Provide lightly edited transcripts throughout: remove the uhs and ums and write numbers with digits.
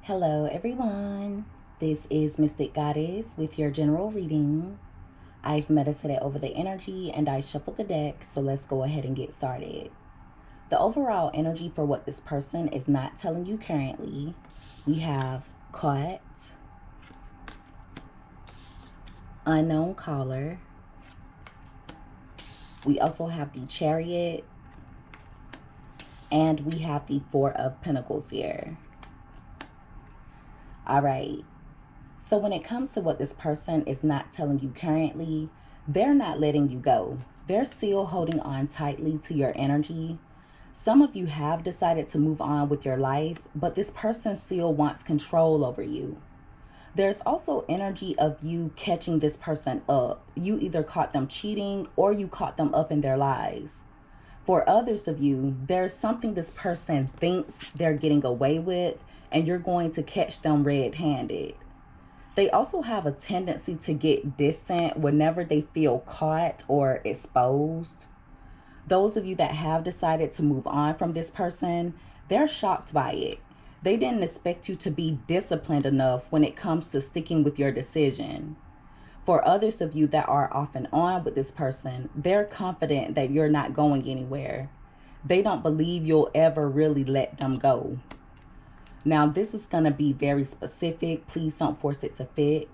Hello, everyone. This is Mystic Goddess with your general reading. I've meditated over the energy and I shuffled the deck, so let's go ahead and get started. The overall energy for what this person is not telling you currently, we have caught, unknown caller. We also have the Chariot, and we have the Four of Pentacles here. All right. So when it comes to what this person is not telling you currently, they're not letting you go. They're still holding on tightly to your energy. Some of you have decided to move on with your life, but this person still wants control over you. There's also energy of you catching this person up. You either caught them cheating or you caught them up in their lies. For others of you, there's something this person thinks they're getting away with, and you're going to catch them red-handed. They also have a tendency to get distant whenever they feel caught or exposed. Those of you that have decided to move on from this person, they're shocked by it. They didn't expect you to be disciplined enough when it comes to sticking with your decision. For others of you that are off and on with this person, they're confident that you're not going anywhere. They don't believe you'll ever really let them go. Now, this is going to be very specific. Please don't force it to fit.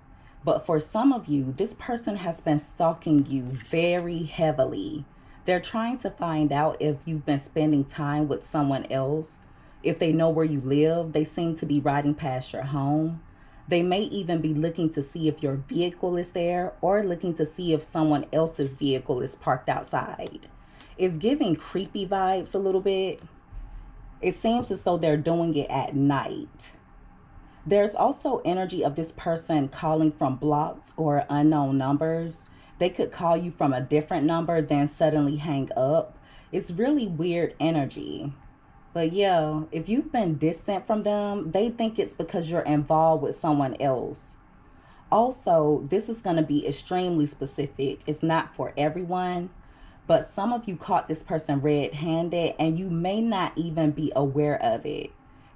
But for some of you, this person has been stalking you very heavily. They're trying to find out if you've been spending time with someone else. If they know where you live, they seem to be riding past your home. They may even be looking to see if your vehicle is there or looking to see if someone else's vehicle is parked outside. It's giving creepy vibes a little bit. It seems as though they're doing it at night. There's also energy of this person calling from blocked or unknown numbers. They could call you from a different number, then suddenly hang up. It's really weird energy. But yeah, if you've been distant from them, they think it's because you're involved with someone else. Also, this is going to be extremely specific. It's not for everyone. But some of you caught this person red-handed and you may not even be aware of it.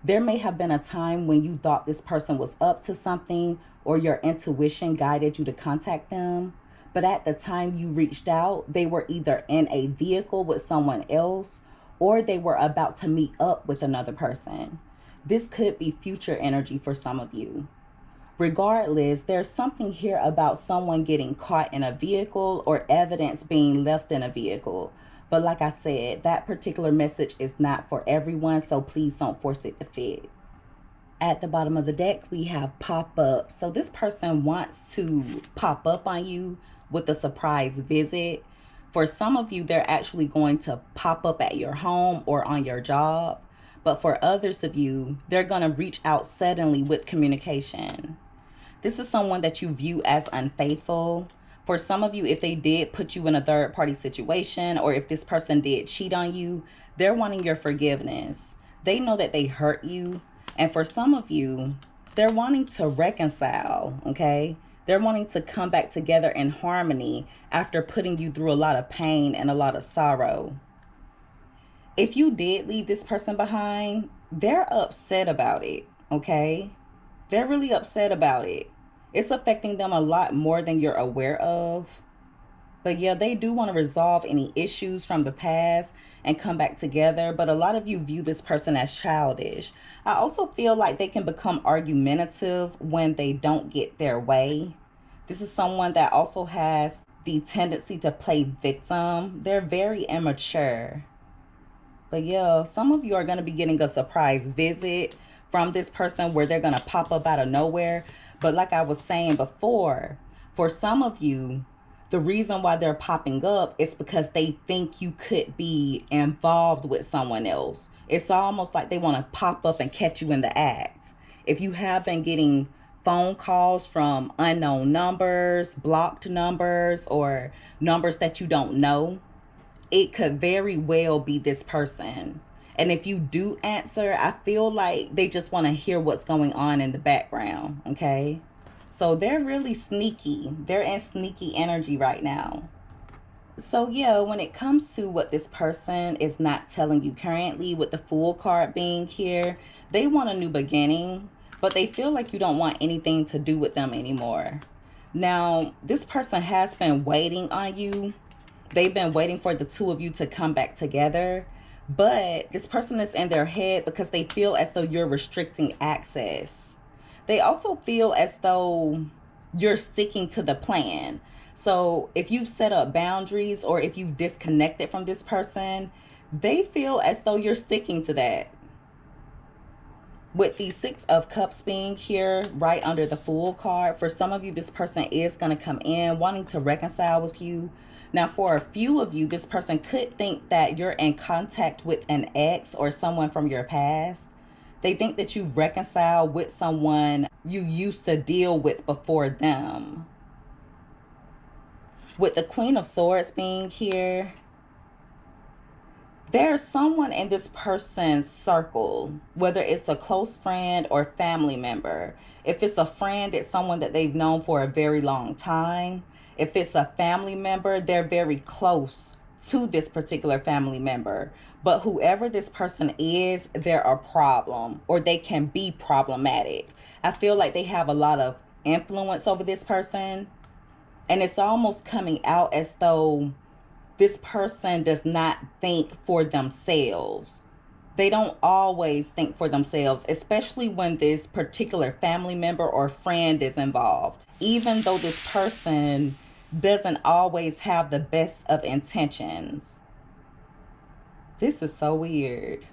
There may have been a time when you thought this person was up to something or your intuition guided you to contact them. But at the time you reached out, they were either in a vehicle with someone else or they were about to meet up with another person. This could be future energy for some of you. Regardless, there's something here about someone getting caught in a vehicle or evidence being left in a vehicle. But like I said, that particular message is not for everyone, so please don't force it to fit. At the bottom of the deck, we have pop up. So this person wants to pop up on you with a surprise visit. For some of you, they're actually going to pop up at your home or on your job. But for others of you, they're going to reach out suddenly with communication. This is someone that you view as unfaithful. For some of you, if they did put you in a third-party situation or if this person did cheat on you, they're wanting your forgiveness. They know that they hurt you. And for some of you, they're wanting to reconcile, okay? They're wanting to come back together in harmony after putting you through a lot of pain and a lot of sorrow. If you did leave this person behind, they're upset about it, okay? They're really upset about it. It's affecting them a lot more than you're aware of. But yeah, they do want to resolve any issues from the past and come back together. But a lot of you view this person as childish. I also feel like they can become argumentative when they don't get their way. This is someone that also has the tendency to play victim. They're very immature. But yeah, some of you are going to be getting a surprise visit from this person where they're going to pop up out of nowhere. But like I was saying before, for some of you, the reason why they're popping up is because they think you could be involved with someone else. It's almost like they want to pop up and catch you in the act. If you have been getting phone calls from unknown numbers, blocked numbers, or numbers that you don't know, it could very well be this person. And if you do answer, I feel like they just want to hear what's going on in the background, okay? So they're really sneaky. They're in sneaky energy right now. So yeah, when it comes to what this person is not telling you currently, with the Fool card being here, they want a new beginning. but they feel like you don't want anything to do with them anymore. Now, this person has been waiting on you. They've been waiting for the two of you to come back together. But this person is in their head because they feel as though you're restricting access. They also feel as though you're sticking to the plan. So if you've set up boundaries or if you've disconnected from this person, they feel as though you're sticking to that. With the Six of Cups being here right under the Fool card, for some of you, this person is going to come in wanting to reconcile with you. Now, for a few of you, this person could think that you're in contact with an ex or someone from your past. They think that you reconcile with someone you used to deal with before them. With the Queen of Swords being here, there's someone in this person's circle, whether it's a close friend or family member. If it's a friend, it's someone that they've known for a very long time. If it's a family member, they're very close to this particular family member. But whoever this person is, they're a problem, or they can be problematic. I feel like they have a lot of influence over this person. And it's almost coming out as though this person does not think for themselves. They don't always think for themselves, especially when this particular family member or friend is involved. Even though this person doesn't always have the best of intentions. This is so weird.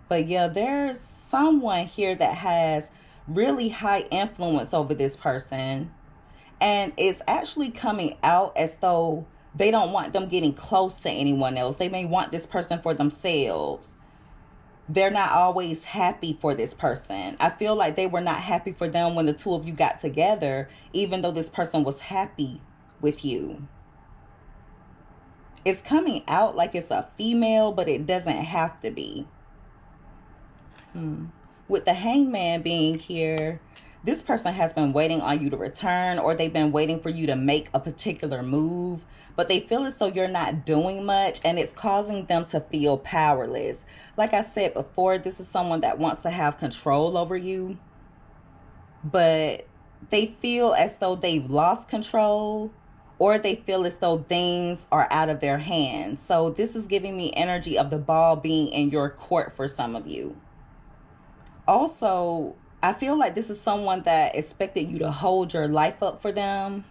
But yeah, there's someone here that has really high influence over this person. And it's actually coming out as though they don't want them getting close to anyone else. They may want this person for themselves. They're not always happy for this person. I feel like they were not happy for them when the two of you got together, even though this person was happy with you. It's coming out like it's a female, but it doesn't have to be. With the Hangman being here, this person has been waiting on you to return, or they've been waiting for you to make a particular move, but they feel as though you're not doing much, and it's causing them to feel powerless. Like I said before, this is someone that wants to have control over you, but they feel as though they've lost control, or they feel as though things are out of their hands. So this is giving me energy of the ball being in your court for some of you. Also, I feel like this is someone that expected you to hold your life up for them.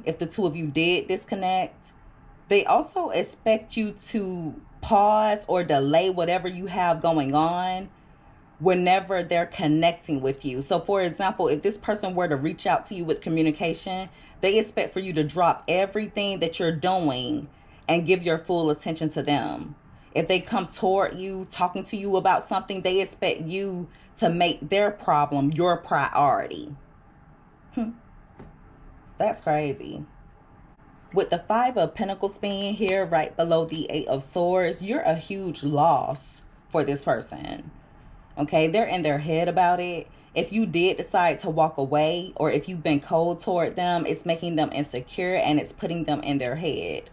If the two of you did disconnect, they also expect you to pause or delay whatever you have going on whenever they're connecting with you. So for example, if this person were to reach out to you with communication, they expect for you to drop everything that you're doing and give your full attention to them. If they come toward you, talking to you about something, they expect you to make their problem your priority. That's crazy. With the Five of Pentacles being here right below the Eight of Swords, you're a huge loss for this person. Okay, they're in their head about it. If you did decide to walk away, or if you've been cold toward them, it's making them insecure and it's putting them in their head.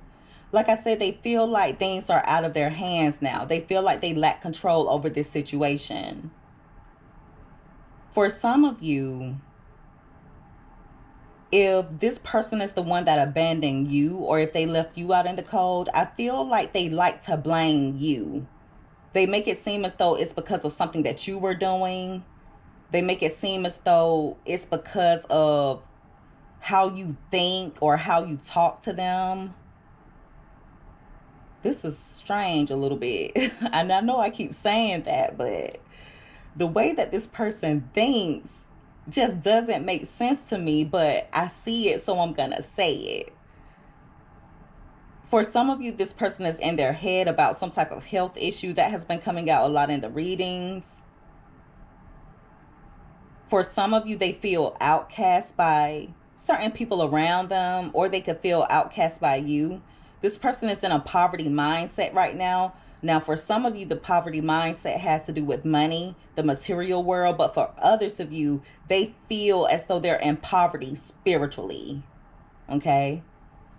Like I said, they feel like things are out of their hands now. They feel like they lack control over this situation. For some of you, if this person is the one that abandoned you, or if they left you out in the cold, I feel like they like to blame you. They make it seem as though it's because of something that you were doing. They make it seem as though it's because of how you think or how you talk to them. This is strange a little bit. And I know I keep saying that, but the way that this person thinks just doesn't make sense to me, but I see it, so I'm gonna say it. For some of you, this person is in their head about some type of health issue that has been coming out a lot in the readings. For some of you, they feel outcast by certain people around them, or they could feel outcast by you. This person is in a poverty mindset right now. Now, for some of you, the poverty mindset has to do with money, the material world. But for others of you, they feel as though they're in poverty spiritually. Okay?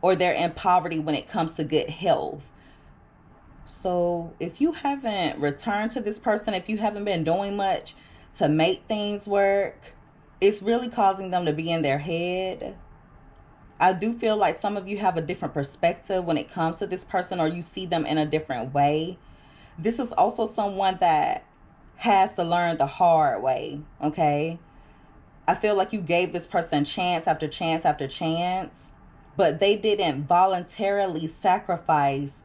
Or they're in poverty when it comes to good health. So if you haven't returned to this person, if you haven't been doing much, to make things work, it's really causing them to be in their head. I do feel like some of you have a different perspective when it comes to this person, or you see them in a different way. This is also someone that has to learn the hard way, okay? I feel like you gave this person chance after chance after chance, but they didn't voluntarily sacrifice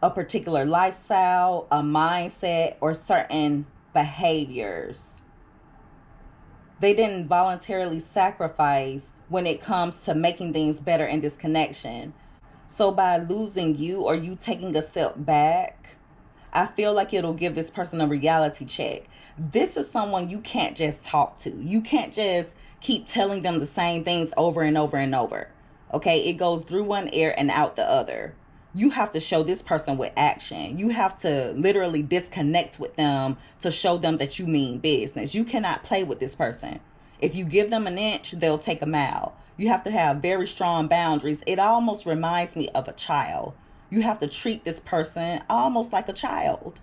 a particular lifestyle, a mindset, or certain behaviors. They didn't voluntarily sacrifice when it comes to making things better in this connection. So by losing you, or you taking a step back, I feel like it'll give this person a reality check. This is someone you can't just talk to. You can't just keep telling them the same things over and over and over. Okay, it goes through one ear and out the other. You have to show this person with action. You have to literally disconnect with them to show them that you mean business. You cannot play with this person. If you give them an inch, they'll take a mile. You have to have very strong boundaries. It almost reminds me of a child. You have to treat this person almost like a child.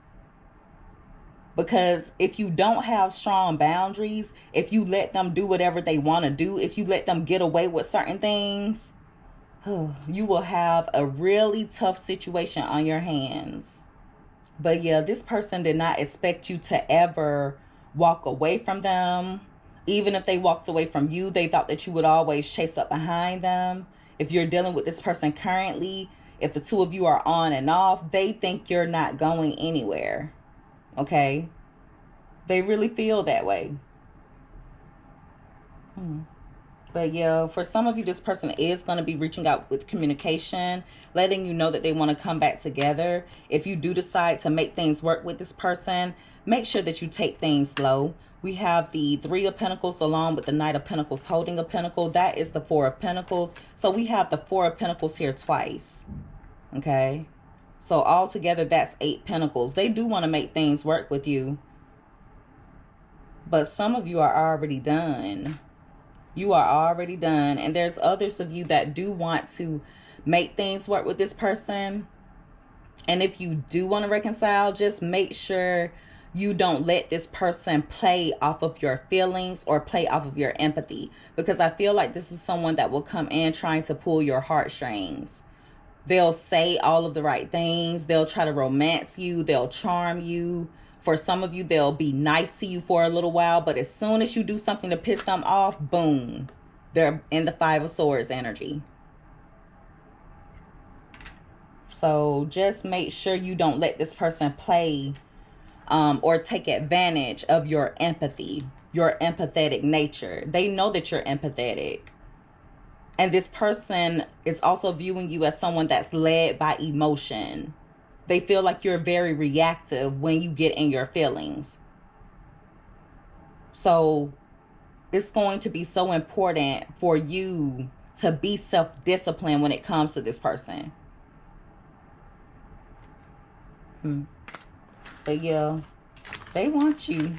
Because if you don't have strong boundaries, if you let them do whatever they want to do, if you let them get away with certain things, you will have a really tough situation on your hands. But yeah, this person did not expect you to ever walk away from them. Even if they walked away from you, they thought that you would always chase up behind them. If you're dealing with this person currently, if the two of you are on and off, they think you're not going anywhere. Okay? They really feel that way. But yeah, for some of you, this person is going to be reaching out with communication, letting you know that they want to come back together. If you do decide to make things work with this person, make sure that you take things slow. We have the Three of Pentacles along with the Knight of Pentacles holding a pentacle. That is the Four of Pentacles. So we have the Four of Pentacles here twice. Okay? So altogether, that's 8 Pentacles. They do want to make things work with you. But some of you are already done. You are already done. And there's others of you that do want to make things work with this person. And if you do want to reconcile, just make sure you don't let this person play off of your feelings or play off of your empathy. Because I feel like this is someone that will come in trying to pull your heartstrings. They'll say all of the right things. They'll try to romance you. They'll charm you. For some of you, they'll be nice to you for a little while. But as soon as you do something to piss them off, boom, they're in the Five of Swords energy. So just make sure you don't let this person play or take advantage of your empathy, your empathetic nature. They know that you're empathetic. And this person is also viewing you as someone that's led by emotion. They feel like you're very reactive when you get in your feelings. So it's going to be so important for you to be self-disciplined when it comes to this person. But yeah, they want you.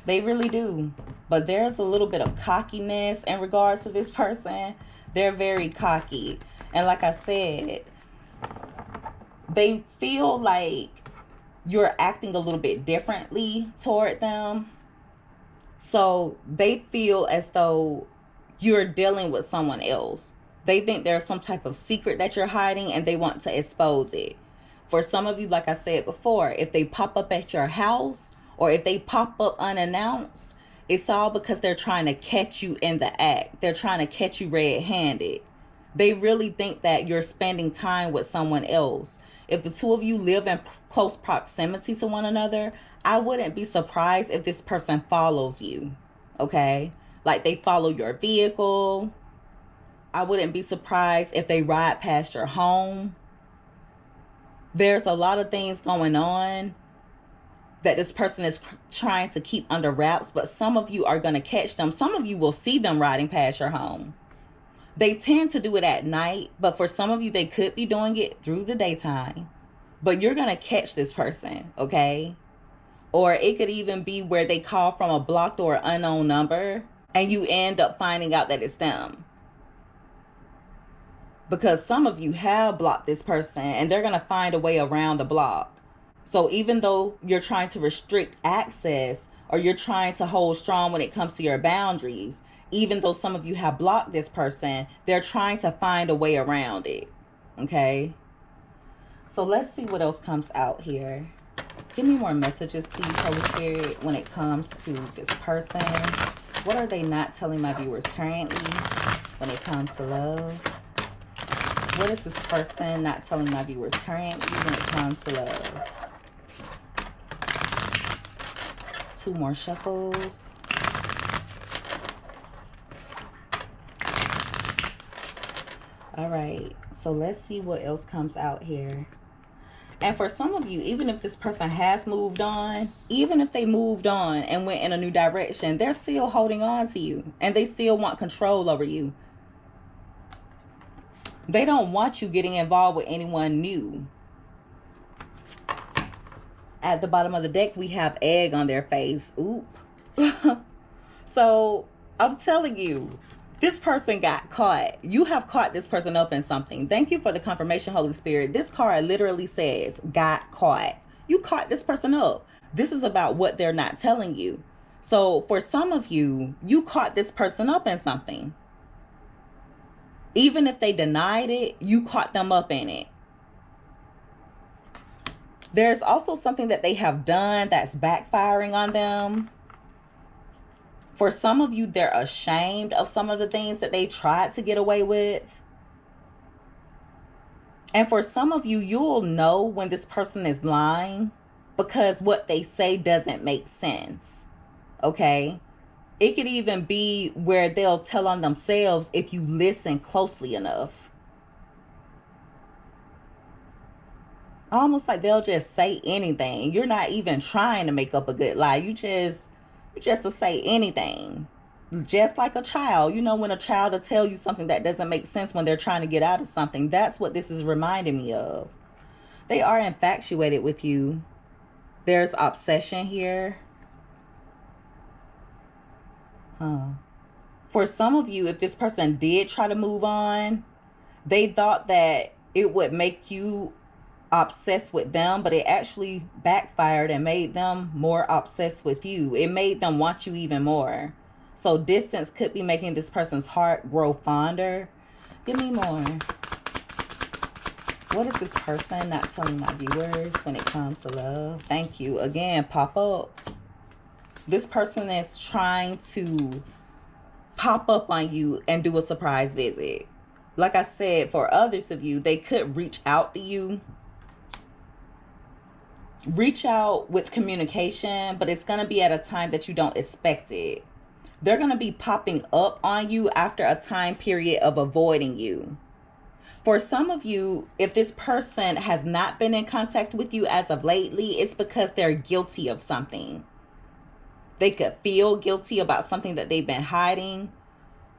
They really do. But there's a little bit of cockiness in regards to this person. They're very cocky. And like I said, they feel like you're acting a little bit differently toward them. So they feel as though you're dealing with someone else. They think there's some type of secret that you're hiding and they want to expose it. For some of you, like I said before, if they pop up at your house or if they pop up unannounced, it's all because they're trying to catch you in the act. They're trying to catch you red-handed. They really think that you're spending time with someone else. If the two of you live in close proximity to one another, I wouldn't be surprised if this person follows you. Okay? Like they follow your vehicle. I wouldn't be surprised if they ride past your home. There's a lot of things going on that this person is trying to keep under wraps, but some of you are going to catch them. Some of you will see them riding past your home. They tend to do it at night, but for some of you, they could be doing it through the daytime. But you're going to catch this person, okay? Or it could even be where they call from a blocked or unknown number, and you end up finding out that it's them. Because some of you have blocked this person, and they're going to find a way around the block. So even though you're trying to restrict access, or you're trying to hold strong when it comes to your boundaries. Even though some of you have blocked this person, they're trying to find a way around it. Okay? So let's see what else comes out here. Give me more messages, please, Holy Spirit, when it comes to this person. What are they not telling my viewers currently when it comes to love? What is this person not telling my viewers currently when it comes to love? 2 more shuffles. All right, so let's see what else comes out here. And for some of you, even if this person has moved on, even if they moved on and went in a new direction, they're still holding on to you and they still want control over you. They don't want you getting involved with anyone new. At the bottom of the deck, we have egg on their face. Oop. So I'm telling you, this person got caught. You have caught this person up in something. Thank you for the confirmation, Holy Spirit. This card literally says, got caught. You caught this person up. This is about what they're not telling you. So for some of you, you caught this person up in something. Even if they denied it, you caught them up in it. There's also something that they have done that's backfiring on them. For some of you, they're ashamed of some of the things that they tried to get away with. And for some of you, you'll know when this person is lying because what they say doesn't make sense. Okay? It could even be where they'll tell on themselves if you listen closely enough. Almost like they'll just say anything. You're not even trying to make up a good lie. You just to say anything. Just like a child. You know, when a child will tell you something that doesn't make sense when they're trying to get out of something. That's what this is reminding me of. They are infatuated with you. There's obsession here. For some of you, if this person did try to move on, they thought that it would make you obsessed with them, but it actually backfired and made them more obsessed with you. It made them want you even more. So distance could be making this person's heart grow fonder. Give me more. What is this person not telling my viewers when it comes to love? Thank you. Again, pop up. This person is trying to pop up on you and do a surprise visit. Like I said, for others of you, they could reach out to you. Reach out with communication, but it's going to be at a time that you don't expect it. They're going to be popping up on you after a time period of avoiding you. For some of you, if this person has not been in contact with you as of lately, it's because they're guilty of something. They could feel guilty about something that they've been hiding,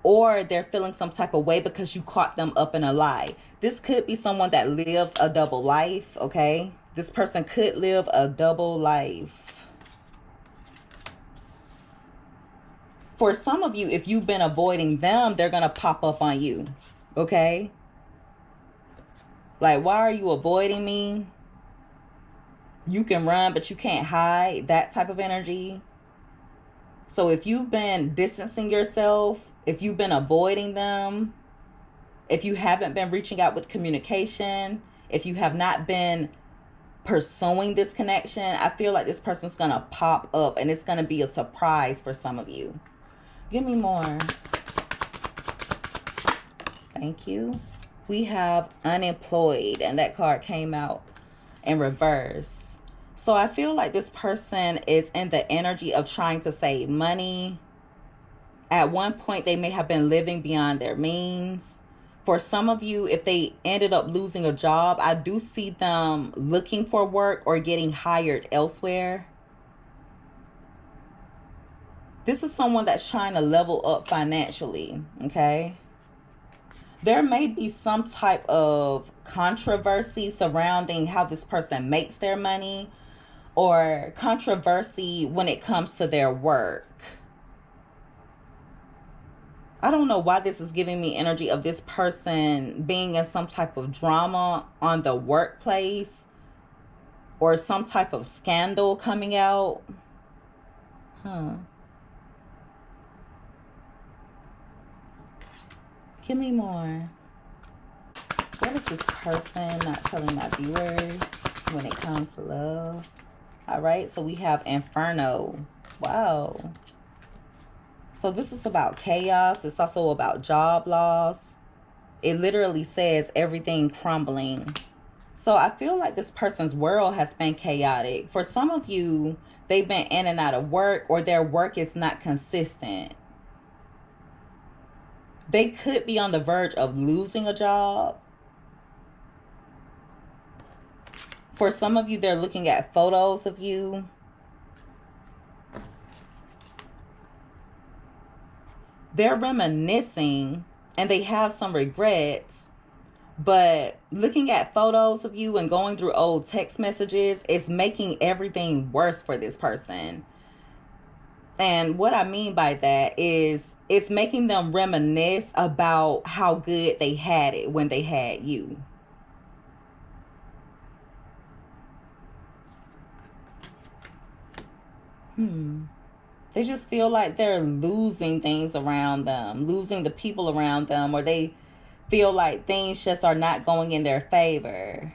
or they're feeling some type of way because you caught them up in a lie. This could be someone that lives a double life, okay? This person could live a double life. For some of you, if you've been avoiding them, they're going to pop up on you, okay? Like, why are you avoiding me? You can run, but you can't hide. That type of energy. So if you've been distancing yourself, if you've been avoiding them, if you haven't been reaching out with communication, if you have not been pursuing this connection, I feel like this person's going to pop up and it's going to be a surprise for some of you. Give me more. Thank you. We have unemployed, and that card came out in reverse. So I feel like this person is in the energy of trying to save money. At one point, they may have been living beyond their means. For some of you, if they ended up losing a job, I do see them looking for work or getting hired elsewhere. This is someone that's trying to level up financially, okay? There may be some type of controversy surrounding how this person makes their money, or controversy when it comes to their work. I don't know why this is giving me energy of this person being in some type of drama on the workplace or some type of scandal coming out. Give me more. What is this person not telling my viewers when it comes to love? All right, so we have Inferno. Wow. So this is about chaos. It's also about job loss. It literally says everything crumbling. So I feel like this person's world has been chaotic. For some of you, they've been in and out of work, or their work is not consistent. They could be on the verge of losing a job. For some of you, they're looking at photos of you. They're reminiscing and they have some regrets. But looking at photos of you and going through old text messages is making everything worse for this person. And what I mean by that is it's making them reminisce about how good they had it when they had you. They just feel like they're losing things around them, losing the people around them, or they feel like things just are not going in their favor.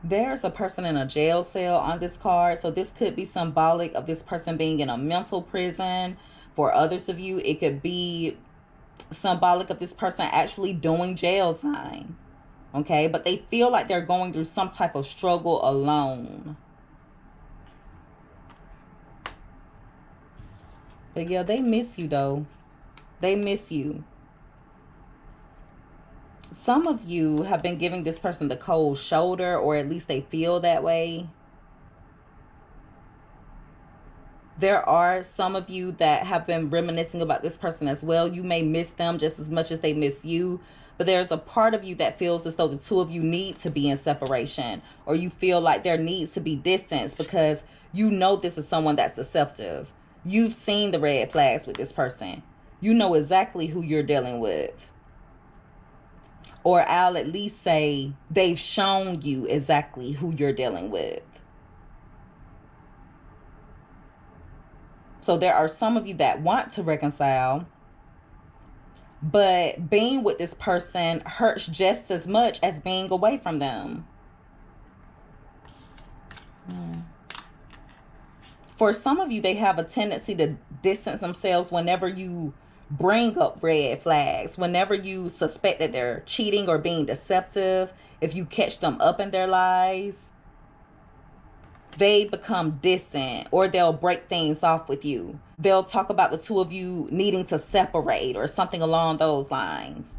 There's a person in a jail cell on this card. So this could be symbolic of this person being in a mental prison. For others of you, it could be symbolic of this person actually doing jail time. Okay, but they feel like they're going through some type of struggle alone. But yeah, they miss you though. They miss you. Some of you have been giving this person the cold shoulder, or at least they feel that way. There are some of you that have been reminiscing about this person as well. You may miss them just as much as they miss you. But there's a part of you that feels as though the two of you need to be in separation, or you feel like there needs to be distance because you know this is someone that's deceptive. You've seen the red flags with this person. You know exactly who you're dealing with. Or I'll at least say they've shown you exactly who you're dealing with. So there are some of you that want to reconcile, but being with this person hurts just as much as being away from them. For some of you, they have a tendency to distance themselves whenever you bring up red flags, whenever you suspect that they're cheating or being deceptive. If you catch them up in their lies, they become distant, or they'll break things off with you. They'll talk about the two of you needing to separate or something along those lines.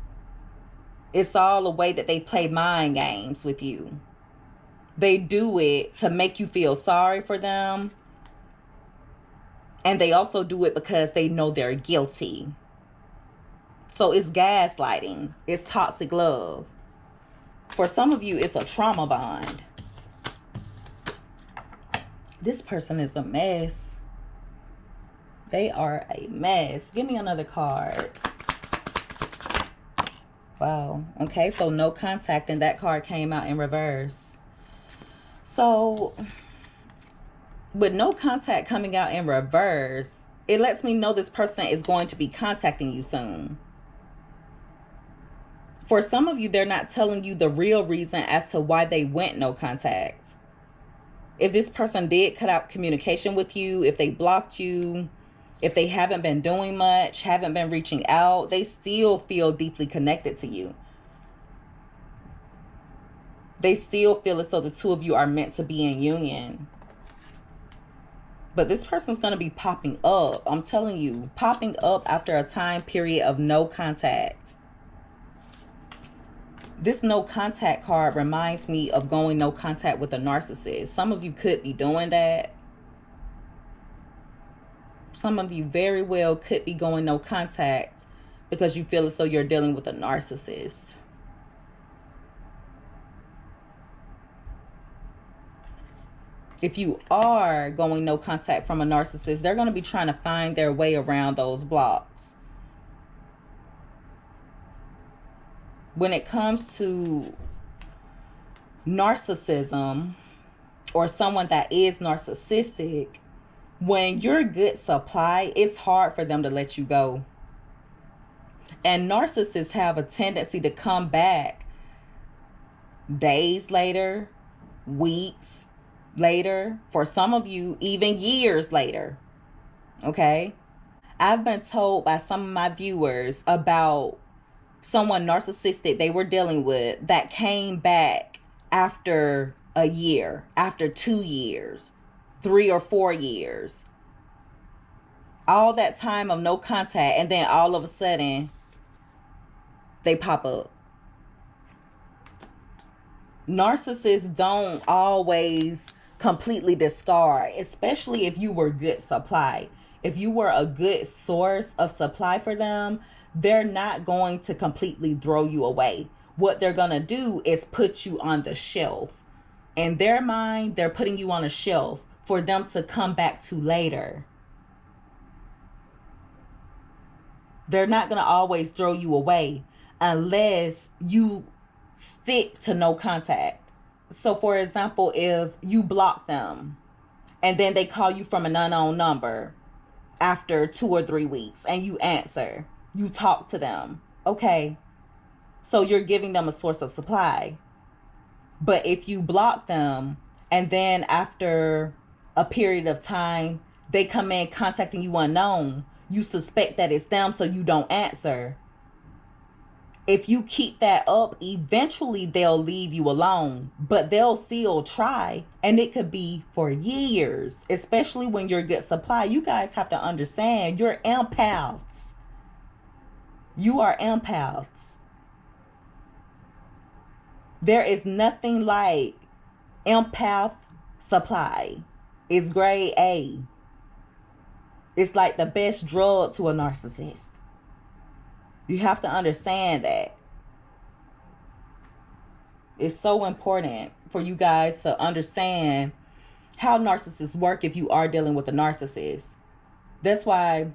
It's all a way that they play mind games with you. They do it to make you feel sorry for them. And they also do it because they know they're guilty. So it's gaslighting. It's toxic love. For some of you, it's a trauma bond. This person is a mess. They are a mess. Give me another card. Wow. Okay, so no contact, and that card came out in reverse. So with no contact coming out in reverse, it lets me know this person is going to be contacting you soon. For some of you, they're not telling you the real reason as to why they went no contact. If this person did cut out communication with you, if they blocked you, if they haven't been doing much, haven't been reaching out, they still feel deeply connected to you. They still feel as though the two of you are meant to be in union. But this person's going to be popping up. I'm telling you, popping up after a time period of no contact. This no contact card reminds me of going no contact with a narcissist. Some of you could be doing that. Some of you very well could be going no contact because you feel as though you're dealing with a narcissist. If you are going no contact from a narcissist, they're going to be trying to find their way around those blocks. When it comes to narcissism or someone that is narcissistic, when you're good supply, it's hard for them to let you go. And narcissists have a tendency to come back days later, weeks later, for some of you, even years later. Okay? I've been told by some of my viewers about someone narcissistic they were dealing with that came back after a year, after 2 years, 3 or 4 years. All that time of no contact, and then all of a sudden, they pop up. Narcissists don't always completely discard, especially if you were good supply. If you were a good source of supply for them, they're not going to completely throw you away. What they're going to do is put you on the shelf. In their mind, they're putting you on a shelf for them to come back to later. They're not going to always throw you away unless you stick to no contact. So, for example, if you block them and then they call you from an unknown number after 2 or 3 weeks and you answer, you talk to them. Okay, so you're giving them a source of supply. But if you block them and then after a period of time, they come in contacting you unknown, you suspect that it's them, so you don't answer. If you keep that up, eventually they'll leave you alone, but they'll still try, and it could be for years, especially when you're good supply. You guys have to understand, you're empaths. You are empaths. There is nothing like empath supply. It's grade A. It's like the best drug to a narcissist. You have to understand that. It's so important for you guys to understand how narcissists work if you are dealing with a narcissist. That's why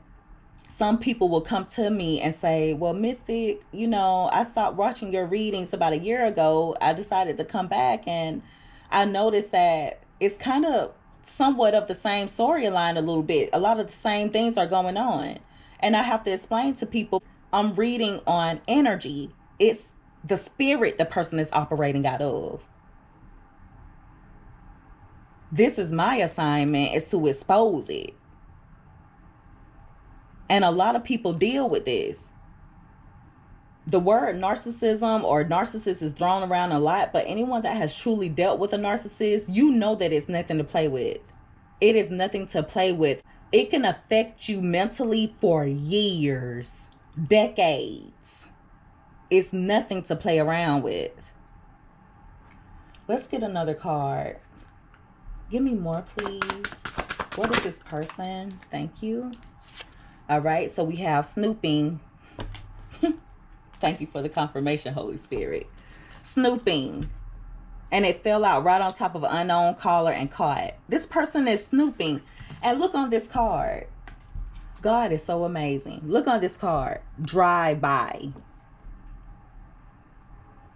some people will come to me and say, well, Mystic, I stopped watching your readings about a year ago. I decided to come back and I noticed that it's kind of somewhat of the same storyline a little bit. A lot of the same things are going on. And I have to explain to people, I'm reading on energy. It's the spirit the person is operating out of. This is my assignment, is to expose it. And a lot of people deal with this. The word narcissism or narcissist is thrown around a lot, but anyone that has truly dealt with a narcissist, you know that it's nothing to play with. It is nothing to play with. It can affect you mentally for years, decades. It's nothing to play around with. Let's get another card. Give me more, please. What is this person? Thank you. All right, so we have snooping. Thank you for the confirmation, Holy Spirit. Snooping. And it fell out right on top of an unknown caller and caught. This person is snooping. And look on this card. God is so amazing. Look on this card. Drive by.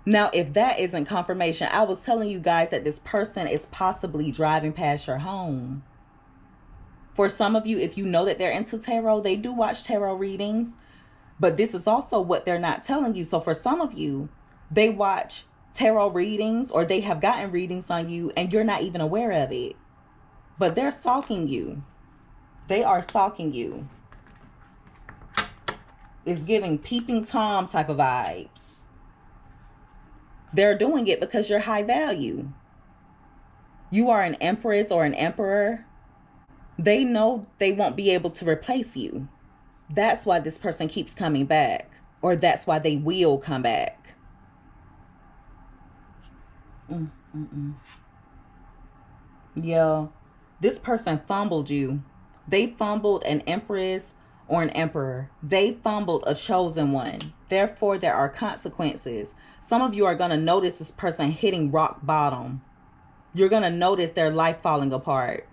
Now, if that isn't confirmation, I was telling you guys that this person is possibly driving past your home. For some of you, if you know that they're into tarot, they do watch tarot readings. But this is also what they're not telling you. So for some of you, they watch tarot readings or they have gotten readings on you and you're not even aware of it. But they're stalking you. They are stalking you. It's giving peeping Tom type of vibes. They're doing it because you're high value. You are an empress or an emperor. They know they won't be able to replace you. That's why this person keeps coming back. Or that's why they will come back. Yeah. This person fumbled you. They fumbled an empress or an emperor. They fumbled a chosen one. Therefore, there are consequences. Some of you are going to notice this person hitting rock bottom. You're going to notice their life falling apart.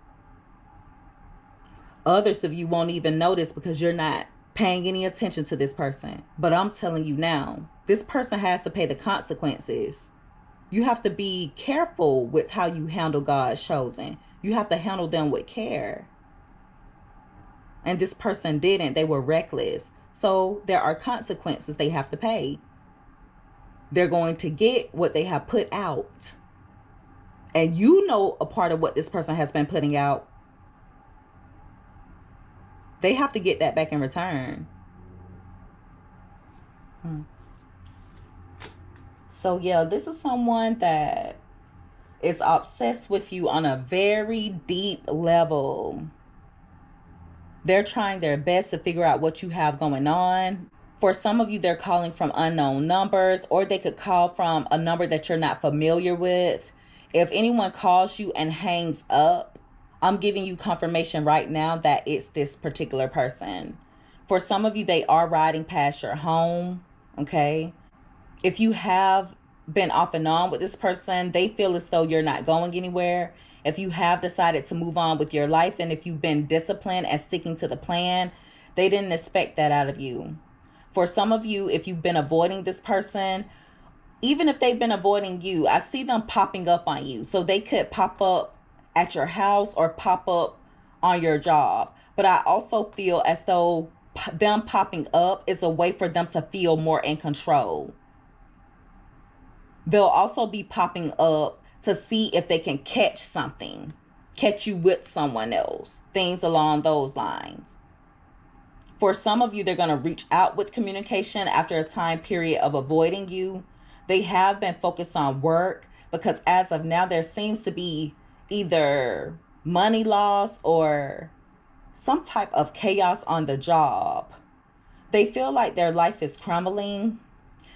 Others of you won't even notice because you're not paying any attention to this person. But I'm telling you now, this person has to pay the consequences. You have to be careful with how you handle God's chosen. You have to handle them with care. And this person didn't. They were reckless. So there are consequences they have to pay. They're going to get what they have put out. And you know a part of what this person has been putting out. They have to get that back in return. So yeah, this is someone that is obsessed with you on a very deep level. They're trying their best to figure out what you have going on. For some of you, they're calling from unknown numbers, or they could call from a number that you're not familiar with. If anyone calls you and hangs up, I'm giving you confirmation right now that it's this particular person. For some of you, they are riding past your home, okay? If you have been off and on with this person, they feel as though you're not going anywhere. If you have decided to move on with your life, and if you've been disciplined and sticking to the plan, they didn't expect that out of you. For some of you, if you've been avoiding this person, even if they've been avoiding you, I see them popping up on you. So they could pop up at your house or pop up on your job. But I also feel as though them popping up is a way for them to feel more in control. They'll also be popping up to see if they can catch something, catch you with someone else, things along those lines. For some of you, they're going to reach out with communication after a time period of avoiding you. They have been focused on work because as of now, there seems to be either money loss or some type of chaos on the job. They feel like their life is crumbling.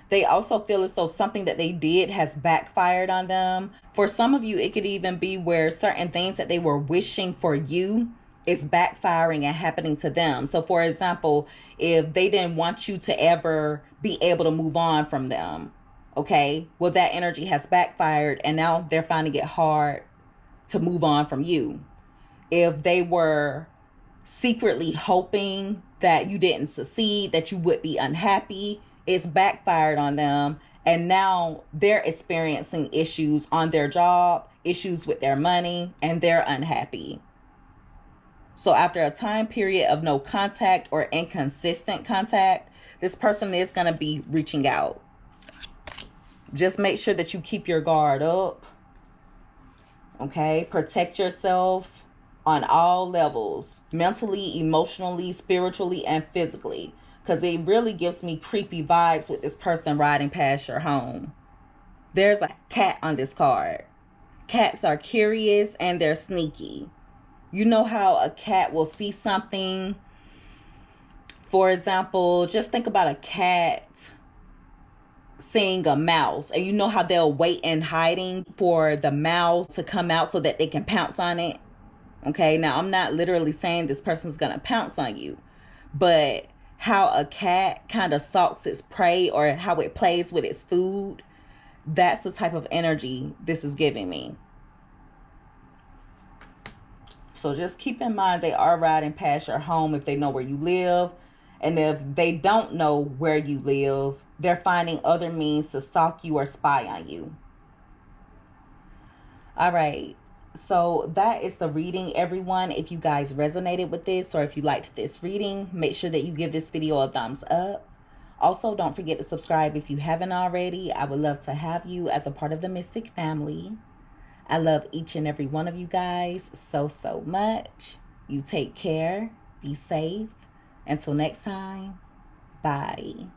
They also feel as though something that they did has backfired on them. For some of you, it could even be where certain things that they were wishing for you is backfiring and happening to them. So for example, if they didn't want you to ever be able to move on from them, okay, well, that energy has backfired and now they're finding it hard to move on from you. If they were secretly hoping that you didn't succeed, that you would be unhappy, it's backfired on them. And now they're experiencing issues on their job, issues with their money, and they're unhappy. So after a time period of no contact or inconsistent contact, this person is going to be reaching out. Just make sure that you keep your guard up. Okay? Protect yourself on all levels. Mentally, emotionally, spiritually, and physically. Because it really gives me creepy vibes with this person riding past your home. There's a cat on this card. Cats are curious and they're sneaky. You know how a cat will see something. For example, just think about a cat seeing a mouse. And you know how they'll wait in hiding for the mouse to come out so that they can pounce on it. Okay, now I'm not literally saying this person's going to pounce on you. But how a cat kind of stalks its prey or how it plays with its food, that's the type of energy this is giving me. So just keep in mind they are riding past your home if they know where you live. And if they don't know where you live, they're finding other means to stalk you or spy on you. All right. So that is the reading, everyone. If you guys resonated with this or if you liked this reading, make sure that you give this video a thumbs up. Also, don't forget to subscribe if you haven't already. I would love to have you as a part of the Mystic family. I love each and every one of you guys so much. You take care. Be safe. Until next time, bye.